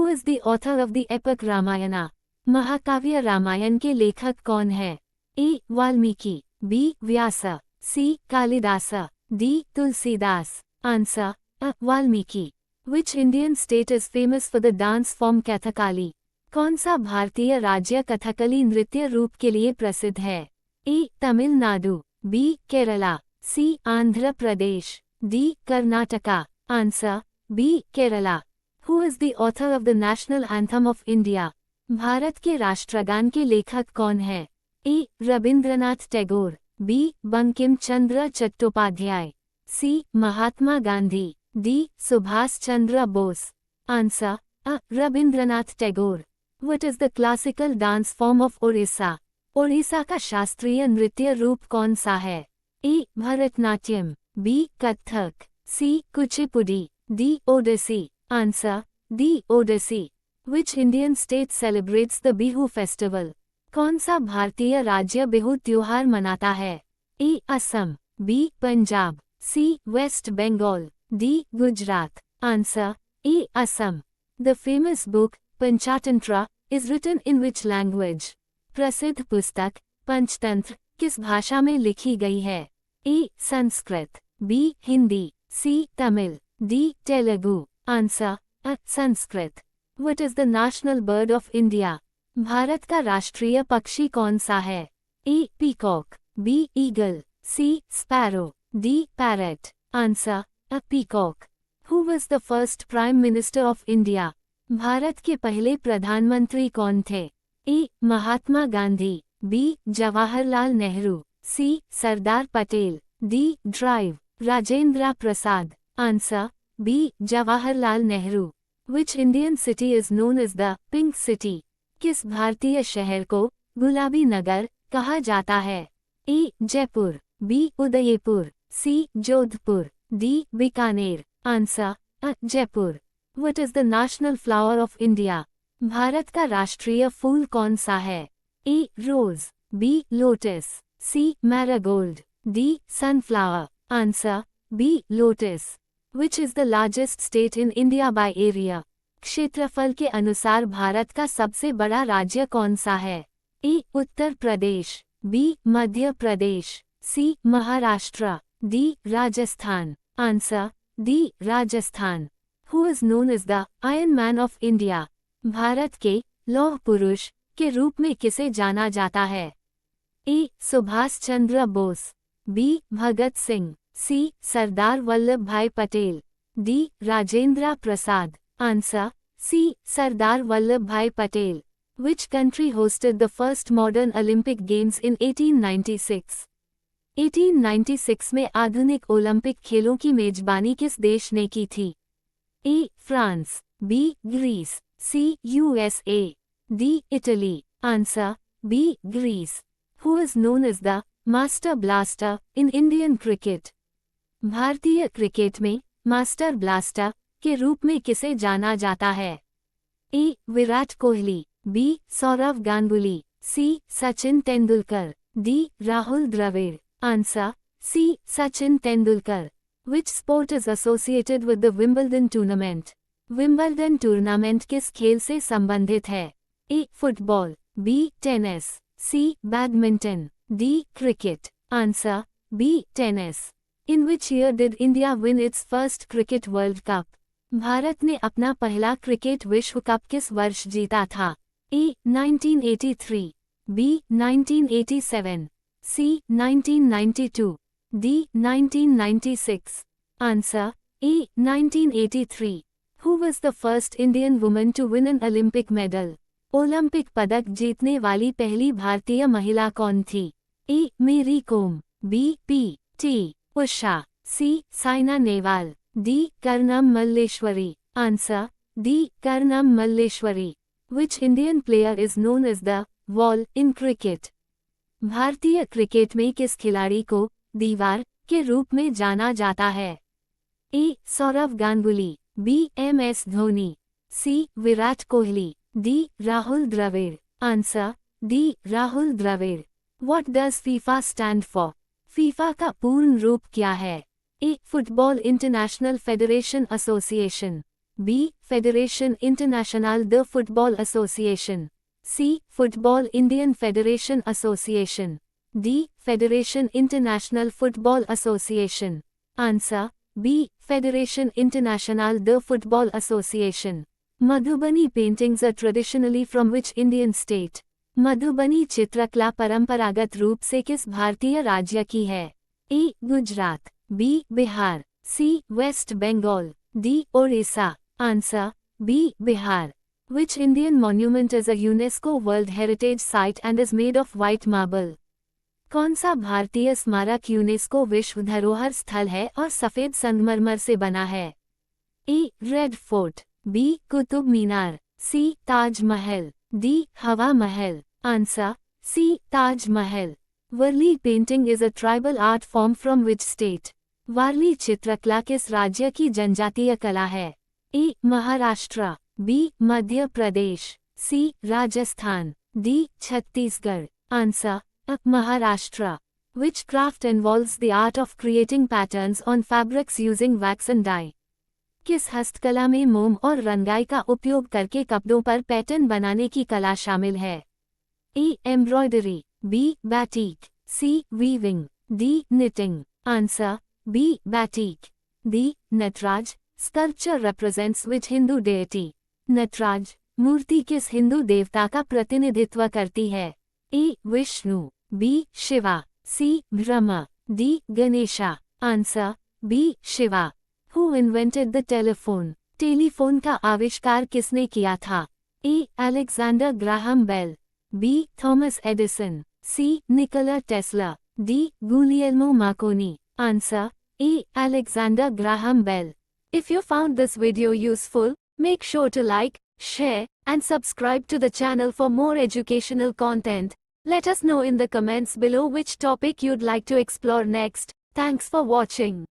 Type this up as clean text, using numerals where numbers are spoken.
Who is the author of the epic Ramayana? महाकाव्य रामायण के लेखक कौन है? A. Valmiki, B. Vyas, C. Kalidas, D. Tulsidas. Answer A. Valmiki. Which Indian state is famous for the dance form Kathakali? कौन सा भारतीय राज्य कथकली नृत्य रूप के लिए प्रसिद्ध है? A. Tamil Nadu, B. Kerala, C. Andhra Pradesh, D. Karnataka. Answer B. Kerala. Who is the author of the national anthem of India? Bharat के राष्ट्रगान के लेखक कौन है? A. Rabindranath Tagore, B. Bankim Chandra Chattopadhyay, C. Mahatma Gandhi, D. Subhash Chandra Bose. Answer A. Rabindranath Tagore. What is the classical dance form of Odisha? Odisha का शास्त्रीय नृत्य रूप कौन सा है? A. Bharatanatyam, B. Kathak, C. Kuchipudi, D. Odissi. Answer D. Odissi. Which Indian state celebrates the Bihu festival? कौन सा भारतीय राज्य बिहू त्योहार मनाता है? A. Assam, B. Punjab, C. West Bengal, D. Gujarat. Answer A. Assam. The famous book, Panchatantra, is written in which language? प्रसिद्ध पुस्तक, पंचतंत्र, किस भाषा में लिखी गई है? A. Sanskrit, B. Hindi, C. Tamil, D. Telugu. Answer A. Sanskrit. What is the national bird of India? Bharat का राष्ट्रीय पक्षी कौन सा है? A. Peacock, B. Eagle, C. Sparrow, D. Parrot. Answer A. Peacock. Who was the first Prime Minister of India? Bharat के पहले प्रधानमंत्री कौन थे? A. Mahatma Gandhi, B. Jawaharlal Nehru, C. Sardar Patel, D. Drive Rajendra Prasad. Answer B. Jawaharlal Nehru. Which Indian city is known as the Pink City? किस भारतीय शहर को गुलाबी नगर कहा जाता है? A. Jaipur, B. Udaipur, C. Jodhpur, D. Bikaner. Answer A. Jaipur. What is the national flower of India? Bharat का राष्ट्रीय फूल कौन सा है? A. Rose, B. Lotus, C. Marigold, D. Sunflower. Answer B. Lotus. Which is the largest state in India by area? क्षेत्रफल के अनुसार भारत का सबसे बड़ा राज्य कौन सा है? A. Uttar Pradesh, B. Madhya Pradesh, C. Maharashtra, D. Rajasthan. Answer D. Rajasthan. Who is known as the Iron Man of India? Bharat के लौह पुरुष के रूप में किसे जाना जाता है? A. Subhash Chandra Bose, B. Bhagat Singh, C. Sardar Vallabh Bhai Patel, D. Rajendra Prasad. Answer C. Sardar Vallabh Bhai Patel. Which country hosted the first modern Olympic Games in 1896? 1896 में आधुनिक ओलंपिक खेलों की मेजबानी किस देश ने की थी? A. France, B. Greece, C. USA, D. Italy. Answer B. Greece. Who is known as the master blaster in Indian cricket? भारतीय क्रिकेट में मास्टर ब्लास्टर के रूप में किसे जाना जाता है? A. Virat Kohli, B. Sourav Ganguly, C. Sachin Tendulkar, D. Rahul Dravid. Answer C. Sachin Tendulkar. Which sport is associated with the Wimbledon tournament? Wimbledon tournament किस खेल से संबंधित है? A. Football, B. Tennis, C. Badminton, D. Cricket. Answer B. Tennis. In which year did India win its first cricket World Cup? Bharat ने अपना पहला cricket विश्व cup किस वर्ष जीता था? A. 1983, B. 1987, C. 1992, D. 1996। Answer A. 1983। Who was the first Indian woman to win an Olympic medal? Olympic पदक जीतने वाली पहली भारतीय महिला कौन थी? A. Mary Kom, B. P. T. Usha, C. Saina Nehwal, D. Karnam Malleswari. Answer D. Karnam Malleswari. Which Indian player is known as the wall in cricket? भारतीय cricket में किस खिलाड़ी को दीवार के रूप में जाना जाता है? A. Sourav Ganguly, B. M S. Dhoni, C. Virat Kohli, D. Rahul Dravid. Answer D. Rahul Dravid. What does FIFA stand for? FIFA का पूर्ण रूप क्या है? A. Football international federation association, B. Fédération Internationale de Football Association. C. Football Indian Federation Association. D. Federation International Football Association. Answer B. Federation Internationale de Football Association. Madhubani paintings are traditionally from which Indian state? Madhubani चित्रकला परंपरागत रूप से किस भारतीय राज्य की है? A. Gujarat. B. Bihar. C. West Bengal. D. Odisha. Answer B. Bihar. Which Indian monument is a UNESCO World Heritage Site and is made of white marble? कौन सा भारतीय स्मारक यूनेस्को विश्व धरोहर स्थल है और सफेद संगमरमर से बना है? A. Red Fort. B. Qutub Minar. C. Taj Mahal. D. Hawa Mahal. Answer C. Taj Mahal. Warli painting is a tribal art form from which state? Warli चित्रकला किस राज्य की जनजातीय कला है? A. Maharashtra. B. Madhya Pradesh. C. Rajasthan. D. Chhattisgarh. Answer A. Maharashtra. Which craft involves the art of creating patterns on fabrics using wax and dye? किस हस्तकला में मोम और रंगाई का उपयोग करके कपड़ों पर पैटर्न बनाने की कला शामिल है? A. Embroidery. B. Batik. C. Weaving. D. Knitting. Answer B. Batik. D. Natraj. Sculpture represents which Hindu deity? Nataraj मूर्ति किस हिंदू देवता का प्रतिनिधित्व करती है? A. Vishnu. B. Shiva. C. Brahma. D. Ganesha. Answer B. Shiva. Who invented the telephone? Telephone का आविष्कार किसने किया था? A. Alexander Graham Bell. B. Thomas Edison. C. Nikola Tesla. D. Guglielmo Marconi. Answer A. Alexander Graham Bell. If you found this video useful, make sure to like, share, and subscribe to the channel for more educational content. Let us know in the comments below which topic you'd like to explore next. Thanks for watching.